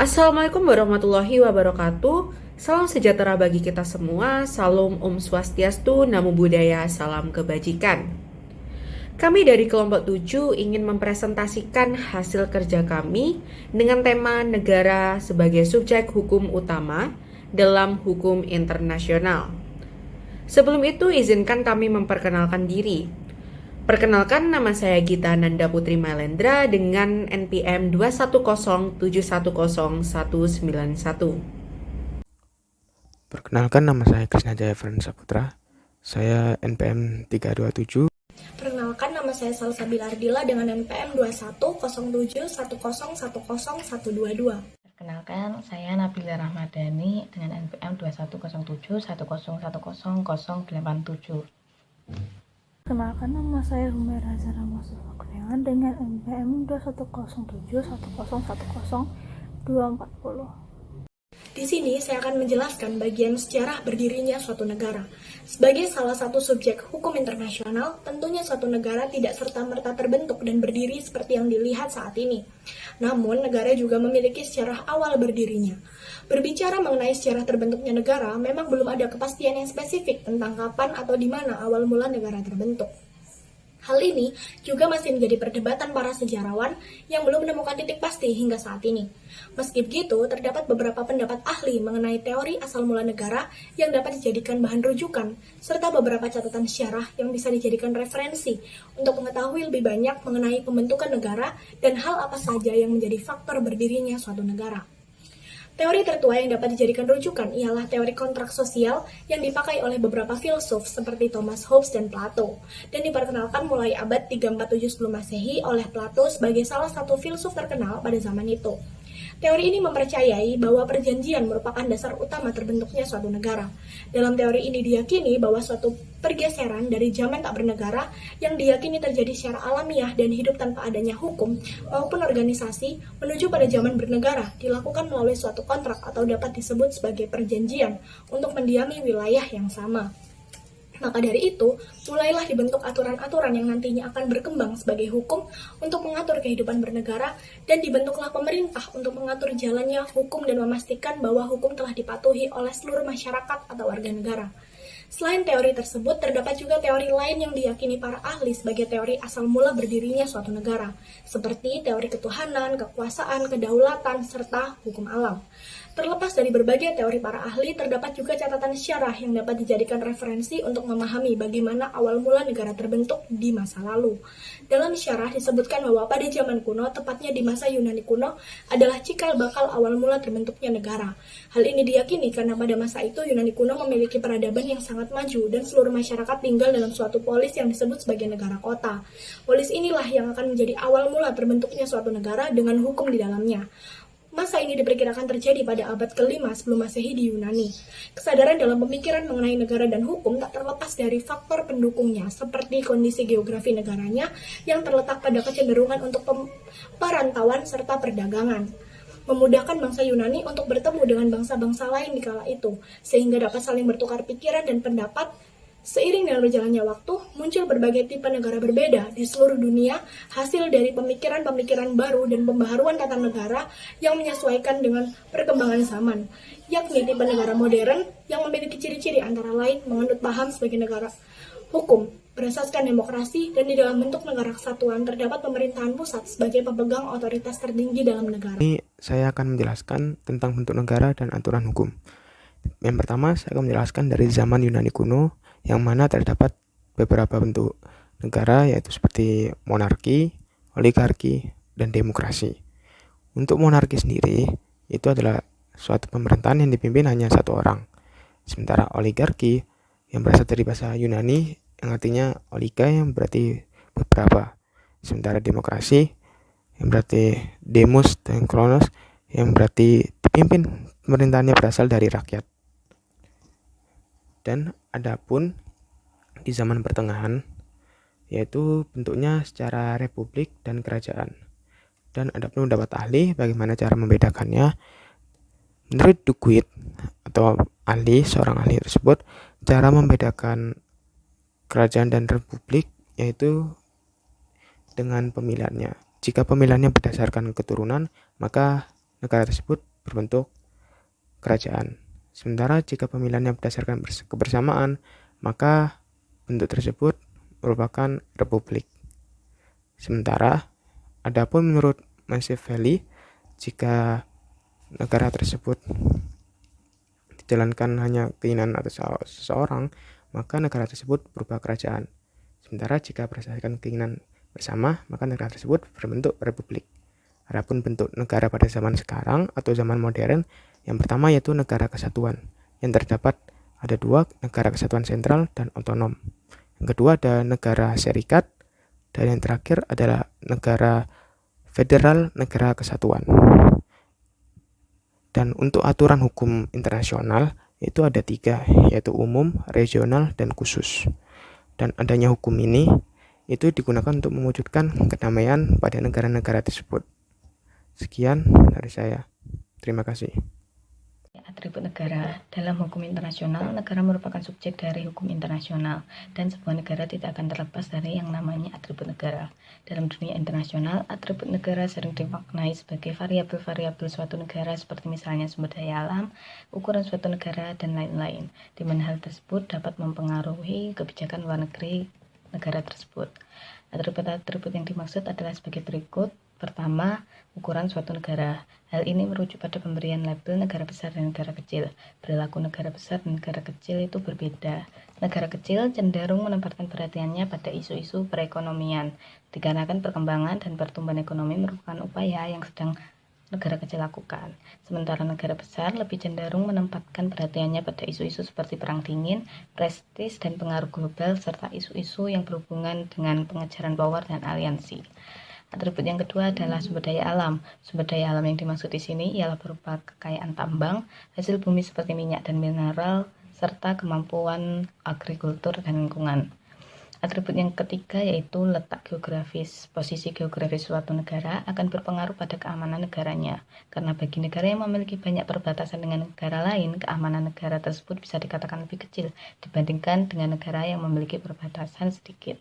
Assalamualaikum warahmatullahi wabarakatuh. Salam sejahtera bagi kita semua. Salam Om Swastiastu, Namo Buddhaya, salam kebajikan. Kami dari kelompok 7 ingin mempresentasikan hasil kerja kami dengan tema negara sebagai subjek hukum utama dalam hukum internasional. Sebelum itu, izinkan kami memperkenalkan diri. Perkenalkan, nama saya Gita Nanda Putri Mailendra dengan NPM 210710191. Perkenalkan, nama saya Krisna Jaya Feren Saputra. Saya NPM 327. Perkenalkan, nama saya Salsabila Ardila dengan NPM 210710101022. Perkenalkan, saya Nabila Rahmadani dengan NPM 210710101087. Perkenalkan, nama saya Humaira Zara Mustafa Kurniawan dengan NPM 210710101024. Di sini saya akan menjelaskan bagian sejarah berdirinya suatu negara. Sebagai salah satu subjek hukum internasional, tentunya suatu negara tidak serta-merta terbentuk dan berdiri seperti yang dilihat saat ini. Namun, negara juga memiliki sejarah awal berdirinya. Berbicara mengenai sejarah terbentuknya negara, memang belum ada kepastian yang spesifik tentang kapan atau di mana awal mula negara terbentuk. Hal ini juga masih menjadi perdebatan para sejarawan yang belum menemukan titik pasti hingga saat ini. Meski begitu, terdapat beberapa pendapat ahli mengenai teori asal mula negara yang dapat dijadikan bahan rujukan, serta beberapa catatan sejarah yang bisa dijadikan referensi untuk mengetahui lebih banyak mengenai pembentukan negara dan hal apa saja yang menjadi faktor berdirinya suatu negara. Teori tertua yang dapat dijadikan rujukan ialah teori kontrak sosial yang dipakai oleh beberapa filsuf seperti Thomas Hobbes dan Plato, dan diperkenalkan mulai abad 347 sebelum Masehi oleh Plato sebagai salah satu filsuf terkenal pada zaman itu. Teori ini mempercayai bahwa perjanjian merupakan dasar utama terbentuknya suatu negara. Dalam teori ini diyakini bahwa suatu pergeseran dari zaman tak bernegara yang diyakini terjadi secara alamiah dan hidup tanpa adanya hukum maupun organisasi menuju pada zaman bernegara dilakukan melalui suatu kontrak atau dapat disebut sebagai perjanjian untuk mendiami wilayah yang sama. Maka dari itu, mulailah dibentuk aturan-aturan yang nantinya akan berkembang sebagai hukum untuk mengatur kehidupan bernegara, dan dibentuklah pemerintah untuk mengatur jalannya hukum dan memastikan bahwa hukum telah dipatuhi oleh seluruh masyarakat atau warga negara. Selain teori tersebut, terdapat juga teori lain yang diyakini para ahli sebagai teori asal mula berdirinya suatu negara, seperti teori ketuhanan, kekuasaan, kedaulatan, serta hukum alam. Terlepas dari berbagai teori para ahli, terdapat juga catatan sejarah yang dapat dijadikan referensi untuk memahami bagaimana awal mula negara terbentuk di masa lalu. Dalam sejarah disebutkan bahwa pada zaman kuno, tepatnya di masa Yunani kuno, adalah cikal bakal awal mula terbentuknya negara. Hal ini diyakini karena pada masa itu Yunani kuno memiliki peradaban yang sangat maju dan seluruh masyarakat tinggal dalam suatu polis yang disebut sebagai negara kota. Polis inilah yang akan menjadi awal mula terbentuknya suatu negara dengan hukum di dalamnya. Masa ini diperkirakan terjadi pada abad ke-5 sebelum Masehi di Yunani. Kesadaran dalam pemikiran mengenai negara dan hukum tak terlepas dari faktor pendukungnya, seperti kondisi geografi negaranya yang terletak pada kecenderungan untuk perantauan serta perdagangan, memudahkan bangsa Yunani untuk bertemu dengan bangsa-bangsa lain di kala itu, sehingga dapat saling bertukar pikiran dan pendapat. Seiring dengan berjalannya waktu, muncul berbagai tipe negara berbeda di seluruh dunia, hasil dari pemikiran-pemikiran baru dan pembaharuan tata negara yang menyesuaikan dengan perkembangan zaman, yakni tipe negara modern yang memiliki ciri-ciri antara lain menganut paham sebagai negara hukum, berasaskan demokrasi, dan di dalam bentuk negara kesatuan terdapat pemerintahan pusat sebagai pemegang otoritas tertinggi dalam negara. Ini saya akan menjelaskan tentang bentuk negara dan aturan hukum. Yang pertama, saya akan menjelaskan dari zaman Yunani kuno, yang mana terdapat beberapa bentuk negara, yaitu seperti monarki, oligarki, dan demokrasi. Untuk monarki sendiri, itu adalah suatu pemerintahan yang dipimpin hanya satu orang. Sementara oligarki, yang berasal dari bahasa Yunani, yang artinya oliga, yang berarti beberapa. Sementara demokrasi, yang berarti demos, dan kronos, yang berarti dipimpin pemerintahannya berasal dari rakyat. Dan adapun di zaman pertengahan, yaitu bentuknya secara republik dan kerajaan. Dan adapun pendapat ahli bagaimana cara membedakannya. Menurut Duguid atau seorang ahli tersebut, cara membedakan kerajaan dan republik yaitu dengan pemilihannya. Jika pemilihannya berdasarkan keturunan, maka negara tersebut berbentuk kerajaan. Sementara jika pemilihannya berdasarkan kebersamaan, maka bentuk tersebut merupakan republik. Sementara, adapun menurut Machiavelli, jika negara tersebut dijalankan hanya keinginan atas seseorang, maka negara tersebut berupa kerajaan. Sementara jika berdasarkan keinginan bersama, maka negara tersebut berbentuk republik. Adapun bentuk negara pada zaman sekarang atau zaman modern, yang pertama yaitu negara kesatuan, yang terdapat ada dua, negara kesatuan sentral dan otonom. Yang kedua ada negara serikat, dan yang terakhir adalah negara federal, negara kesatuan. Dan untuk aturan hukum internasional itu ada 3, yaitu umum, regional, dan khusus. Dan adanya hukum ini itu digunakan untuk mewujudkan kedamaian pada negara-negara tersebut. Sekian dari saya. Terima kasih. Atribut negara. Dalam hukum internasional, negara merupakan subjek dari hukum internasional, dan sebuah negara tidak akan terlepas dari yang namanya atribut negara. Dalam dunia internasional, atribut negara sering dimaknai sebagai variabel-variabel suatu negara seperti misalnya sumber daya alam, ukuran suatu negara, dan lain-lain, di mana hal tersebut dapat mempengaruhi kebijakan luar negeri negara tersebut. Atribut-atribut yang dimaksud adalah sebagai berikut. Pertama, ukuran suatu negara. Hal ini merujuk pada pemberian label negara besar dan negara kecil. Perilaku negara besar dan negara kecil itu berbeda. Negara kecil cenderung menempatkan perhatiannya pada isu-isu perekonomian, dikarenakan perkembangan dan pertumbuhan ekonomi merupakan upaya yang sedang negara kecil lakukan. Sementara negara besar lebih cenderung menempatkan perhatiannya pada isu-isu seperti perang dingin, prestis, dan pengaruh global, serta isu-isu yang berhubungan dengan pengejaran power dan aliansi. Atribut yang kedua adalah sumber daya alam. Sumber daya alam yang dimaksud di sini ialah berupa kekayaan tambang, hasil bumi seperti minyak dan mineral, serta kemampuan agrikultur dan lingkungan. Atribut yang ketiga yaitu letak geografis. Posisi geografis suatu negara akan berpengaruh pada keamanan negaranya. Karena bagi negara yang memiliki banyak perbatasan dengan negara lain, keamanan negara tersebut bisa dikatakan lebih kecil dibandingkan dengan negara yang memiliki perbatasan sedikit.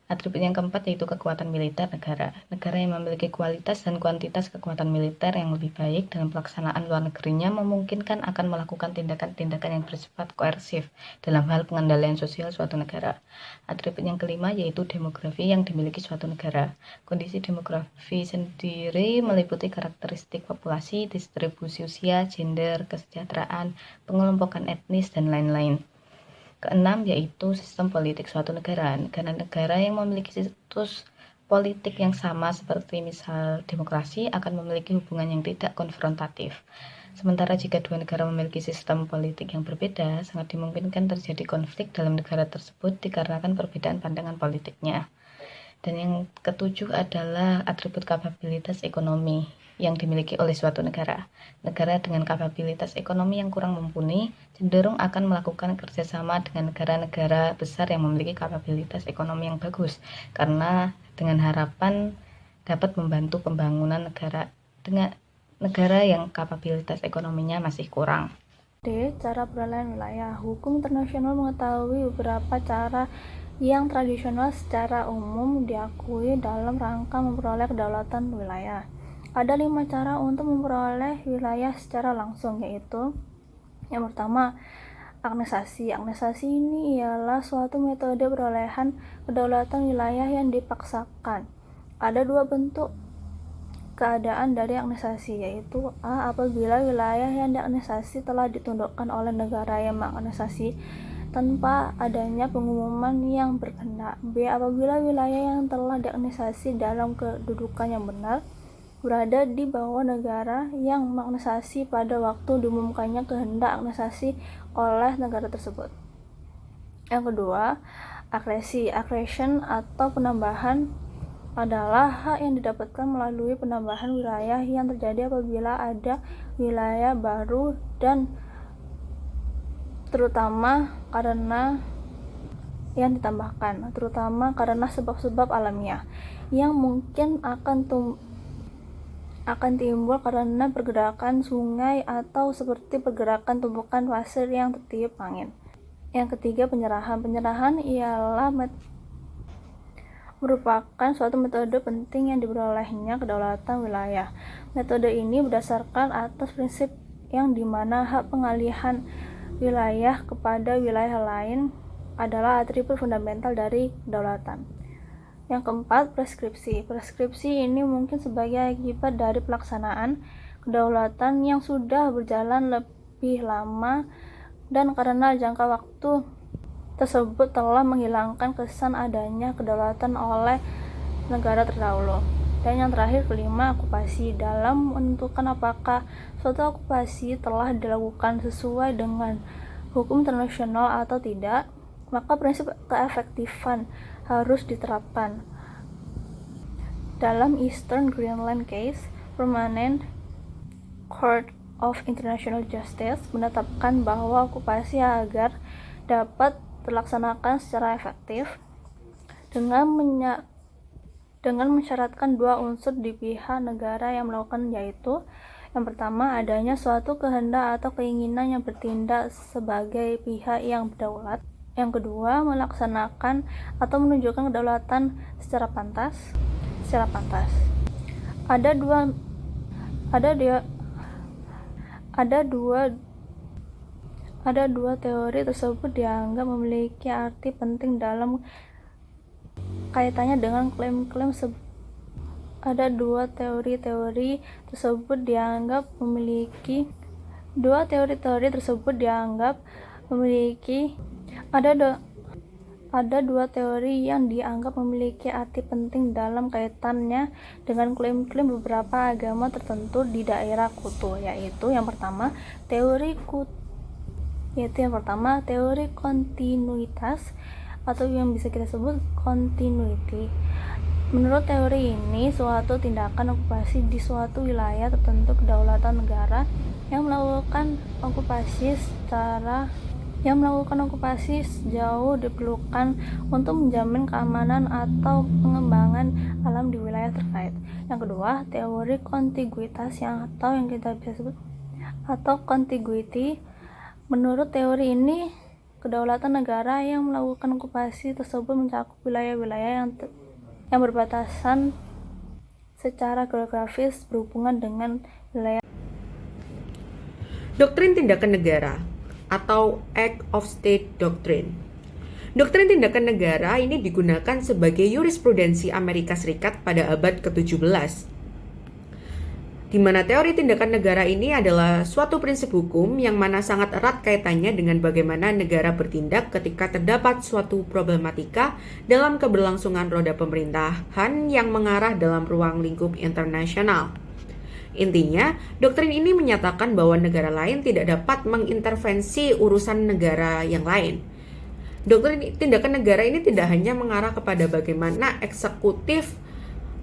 Atribut yang keempat yaitu kekuatan militer negara. Negara yang memiliki kualitas dan kuantitas kekuatan militer yang lebih baik dalam pelaksanaan luar negerinya memungkinkan akan melakukan tindakan-tindakan yang bersifat koersif dalam hal pengendalian sosial suatu negara. Atribut yang kelima yaitu demografi yang dimiliki suatu negara. Kondisi demografi sendiri meliputi karakteristik populasi, distribusi usia, gender, kesejahteraan, pengelompokan etnis, dan lain-lain. Keenam yaitu sistem politik suatu negara. Negara-negara yang memiliki situs politik yang sama seperti misal demokrasi akan memiliki hubungan yang tidak konfrontatif. Sementara jika dua negara memiliki sistem politik yang berbeda, sangat dimungkinkan terjadi konflik dalam negara tersebut dikarenakan perbedaan pandangan politiknya. Dan yang ketujuh adalah atribut kapabilitas ekonomi yang dimiliki oleh suatu negara. Negara dengan kapabilitas ekonomi yang kurang mumpuni cenderung akan melakukan kerjasama dengan negara-negara besar yang memiliki kapabilitas ekonomi yang bagus, karena dengan harapan dapat membantu pembangunan negara dengan negara yang kapabilitas ekonominya masih kurang. D. Cara peralihan wilayah. Hukum internasional mengetahui beberapa cara yang tradisional secara umum diakui dalam rangka memperoleh kedaulatan wilayah. Ada 5 cara untuk memperoleh wilayah secara langsung, yaitu yang pertama, aneksasi. Aneksasi ini ialah suatu metode perolehan kedaulatan wilayah yang dipaksakan. Ada 2 bentuk keadaan dari aneksasi, yaitu A. Apabila wilayah yang dianeksasi telah ditundukkan oleh negara yang menganeksasi tanpa adanya pengumuman yang berkendak. B. Apabila wilayah yang telah dianeksasi dalam kedudukan yang benar berada di bawah negara yang menganeksasi pada waktu diumumkannya kehendak aneksasi oleh negara tersebut. Yang kedua, akresi. Aggression atau penambahan adalah hak yang didapatkan melalui penambahan wilayah yang terjadi apabila ada wilayah baru dan terutama karena yang ditambahkan, terutama karena sebab-sebab alamiah yang mungkin akan timbul karena pergerakan sungai atau seperti pergerakan tumpukan pasir yang tertiup angin. Yang ketiga, penyerahan. Penyerahan ialah merupakan suatu metode penting yang diperolehnya kedaulatan wilayah. Metode ini berdasarkan atas prinsip yang dimana hak pengalihan wilayah kepada wilayah lain adalah atribut fundamental dari kedaulatan. Yang keempat, preskripsi. Preskripsi ini mungkin sebagai akibat dari pelaksanaan kedaulatan yang sudah berjalan lebih lama dan karena jangka waktu tersebut telah menghilangkan kesan adanya kedaulatan oleh negara terdahulu. Dan yang terakhir, kelima, okupasi. Dalam menentukan apakah suatu okupasi telah dilakukan sesuai dengan hukum internasional atau tidak, maka prinsip keefektifan harus diterapkan. Dalam Eastern Greenland Case, Permanent Court of International Justice menetapkan bahwa okupasi agar dapat terlaksanakan secara efektif dengan mensyaratkan dua unsur di pihak negara yang melakukan, yaitu yang pertama, adanya suatu kehendak atau keinginan yang bertindak sebagai pihak yang berdaulat. Yang kedua, melaksanakan atau menunjukkan kedaulatan secara pantas. Ada dua teori tersebut dianggap memiliki arti penting dalam kaitannya dengan klaim-klaim Ada dua teori tersebut dianggap memiliki ada dua teori yang dianggap memiliki arti penting dalam kaitannya dengan klaim-klaim beberapa agama tertentu di daerah kutu, yaitu yang pertama teori kontinuitas atau yang bisa kita sebut continuity. Menurut teori ini, suatu tindakan okupasi di suatu wilayah tertentu kedaulatan negara yang melakukan okupasi sejauh diperlukan untuk menjamin keamanan atau pengembangan alam di wilayah terkait. Yang kedua, teori kontiguitas atau yang kita bisa sebut atau contiguity. Menurut teori ini, kedaulatan negara yang melakukan okupasi tersebut mencakup wilayah-wilayah yang berbatasan secara geografis berhubungan dengan wilayah. Doktrin tindakan negara atau Act of State Doctrine. Doktrin tindakan negara ini digunakan sebagai jurisprudensi Amerika Serikat pada abad ke-17, di mana teori tindakan negara ini adalah suatu prinsip hukum yang mana sangat erat kaitannya dengan bagaimana negara bertindak ketika terdapat suatu problematika dalam keberlangsungan roda pemerintahan yang mengarah dalam ruang lingkup internasional. Intinya, doktrin ini menyatakan bahwa negara lain tidak dapat mengintervensi urusan negara yang lain. Doktrin tindakan negara ini tidak hanya mengarah kepada bagaimana eksekutif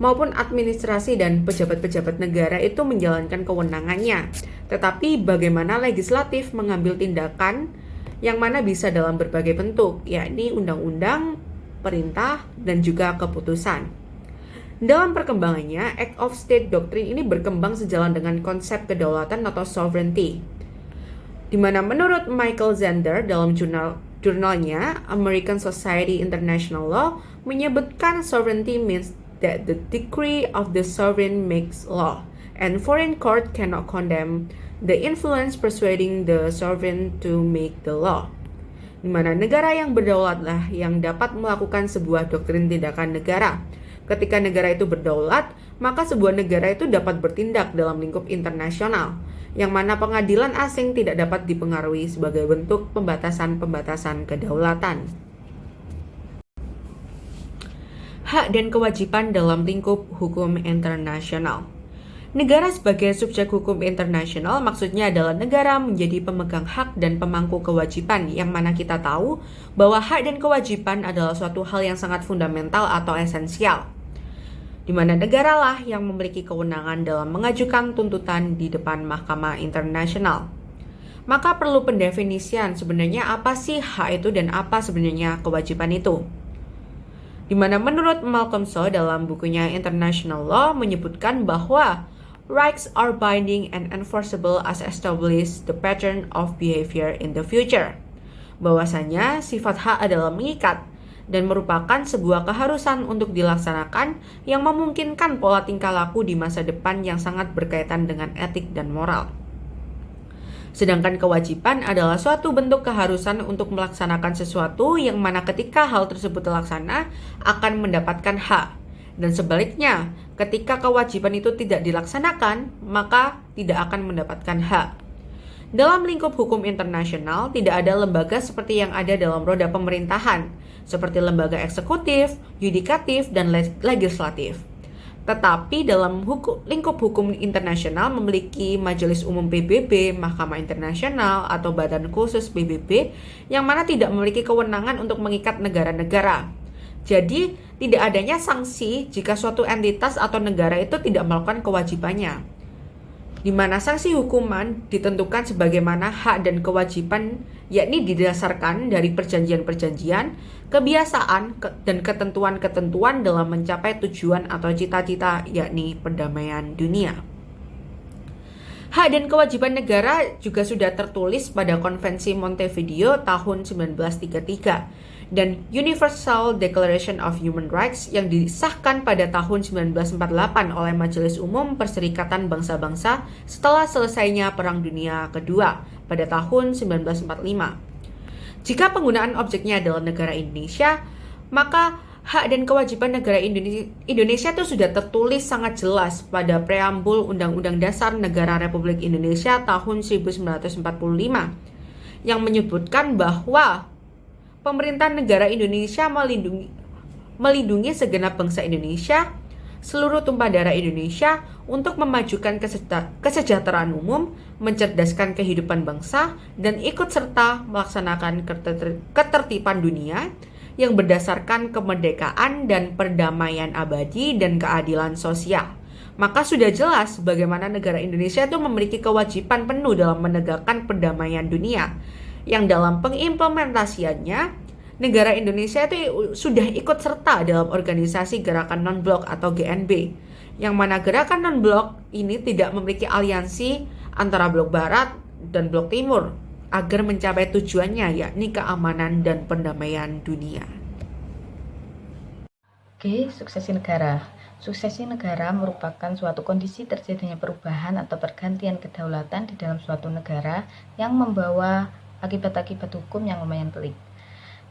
maupun administrasi dan pejabat-pejabat negara itu menjalankan kewenangannya, tetapi bagaimana legislatif mengambil tindakan yang mana bisa dalam berbagai bentuk, yakni undang-undang, perintah, dan juga keputusan. Dalam perkembangannya, Act of State Doctrine ini berkembang sejalan dengan konsep kedaulatan atau sovereignty, di mana menurut Michael Zander dalam jurnalnya American Society International Law menyebutkan sovereignty means that the decree of the sovereign makes law, and foreign court cannot condemn the influence persuading the sovereign to make the law. Di mana negara yang berdaulatlah yang dapat melakukan sebuah doktrin tindakan negara. Ketika negara itu berdaulat, maka sebuah negara itu dapat bertindak dalam lingkup internasional, yang mana pengadilan asing tidak dapat dipengaruhi sebagai bentuk pembatasan-pembatasan kedaulatan. Hak dan kewajiban dalam lingkup hukum internasional. Negara sebagai subjek hukum internasional maksudnya adalah negara menjadi pemegang hak dan pemangku kewajiban, yang mana kita tahu bahwa hak dan kewajiban adalah suatu hal yang sangat fundamental atau esensial, di mana negaralah yang memiliki kewenangan dalam mengajukan tuntutan di depan mahkamah internasional. Maka perlu pendefinisian sebenarnya apa sih hak itu dan apa sebenarnya kewajiban itu. Di mana menurut Malcolm Shaw dalam bukunya International Law menyebutkan bahwa rights are binding and enforceable as establish the pattern of behavior in the future. Bahwasanya sifat hak adalah mengikat dan merupakan sebuah keharusan untuk dilaksanakan yang memungkinkan pola tingkah laku di masa depan yang sangat berkaitan dengan etik dan moral. Sedangkan kewajiban adalah suatu bentuk keharusan untuk melaksanakan sesuatu yang mana ketika hal tersebut terlaksana akan mendapatkan hak. Dan sebaliknya, ketika kewajiban itu tidak dilaksanakan, maka tidak akan mendapatkan hak. Dalam lingkup hukum internasional, tidak ada lembaga seperti yang ada dalam roda pemerintahan, seperti lembaga eksekutif, yudikatif, dan legislatif. Tetapi dalam lingkup hukum internasional memiliki Majelis Umum PBB, Mahkamah Internasional, atau Badan Khusus PBB yang mana tidak memiliki kewenangan untuk mengikat negara-negara. Jadi, tidak adanya sanksi jika suatu entitas atau negara itu tidak melakukan kewajibannya, di mana sanksi hukuman ditentukan sebagaimana hak dan kewajiban, yakni didasarkan dari perjanjian-perjanjian, kebiasaan, dan ketentuan-ketentuan dalam mencapai tujuan atau cita-cita, yakni perdamaian dunia. Hak dan kewajiban negara juga sudah tertulis pada Konvensi Montevideo tahun 1933 dan Universal Declaration of Human Rights yang disahkan pada tahun 1948 oleh Majelis Umum Perserikatan Bangsa-Bangsa setelah selesainya Perang Dunia Kedua pada tahun 1945. Jika penggunaan objeknya adalah negara Indonesia, maka hak dan kewajiban negara Indonesia itu sudah tertulis sangat jelas pada preambul Undang-Undang Dasar Negara Republik Indonesia tahun 1945 yang menyebutkan bahwa pemerintah negara Indonesia melindungi segenap bangsa Indonesia, seluruh tumpah darah Indonesia untuk memajukan kesejahteraan umum, mencerdaskan kehidupan bangsa, dan ikut serta melaksanakan ketertiban dunia yang berdasarkan kemerdekaan dan perdamaian abadi dan keadilan sosial. Maka sudah jelas bagaimana negara Indonesia itu memiliki kewajiban penuh dalam menegakkan perdamaian dunia, yang dalam pengimplementasiannya negara Indonesia itu sudah ikut serta dalam organisasi Gerakan Non-Blok atau GNB, yang mana Gerakan Non-Blok ini tidak memiliki aliansi antara Blok Barat dan Blok Timur agar mencapai tujuannya, yakni keamanan dan perdamaian dunia. Oke, suksesi negara. Suksesi negara merupakan suatu kondisi terjadinya perubahan atau pergantian kedaulatan di dalam suatu negara yang membawa akibat-akibat hukum yang lumayan pelik.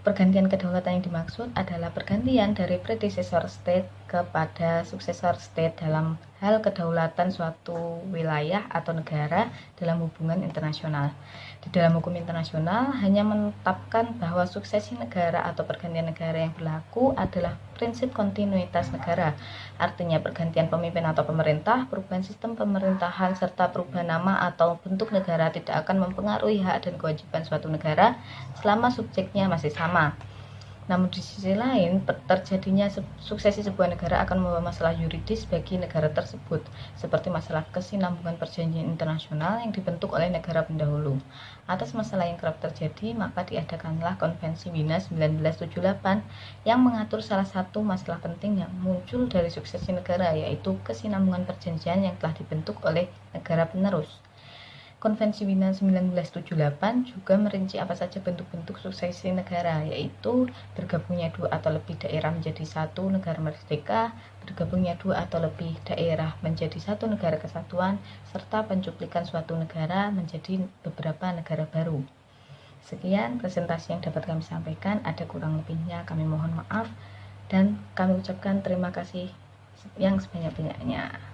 Pergantian kedaulatan yang dimaksud adalah pergantian dari predecessor state kepada successor state dalam hal kedaulatan suatu wilayah atau negara dalam hubungan internasional. Di dalam hukum internasional hanya menetapkan bahwa suksesi negara atau pergantian negara yang berlaku adalah prinsip kontinuitas negara. Artinya pergantian pemimpin atau pemerintah, perubahan sistem pemerintahan, serta perubahan nama atau bentuk negara tidak akan mempengaruhi hak dan kewajiban suatu negara selama subjeknya masih sama. Namun di sisi lain, terjadinya suksesi sebuah negara akan membawa masalah yuridis bagi negara tersebut, seperti masalah kesinambungan perjanjian internasional yang dibentuk oleh negara pendahulu. Atas masalah yang kerap terjadi, maka diadakanlah Konvensi Wina 1978 yang mengatur salah satu masalah penting yang muncul dari suksesi negara, yaitu kesinambungan perjanjian yang telah dibentuk oleh negara penerus. Konvensi Wina 1978 juga merinci apa saja bentuk-bentuk suksesi negara, yaitu bergabungnya dua atau lebih daerah menjadi satu negara merdeka, bergabungnya dua atau lebih daerah menjadi satu negara kesatuan, serta pencuplikan suatu negara menjadi beberapa negara baru. Sekian presentasi yang dapat kami sampaikan, ada kurang lebihnya kami mohon maaf, dan kami ucapkan terima kasih yang sebanyak-banyaknya.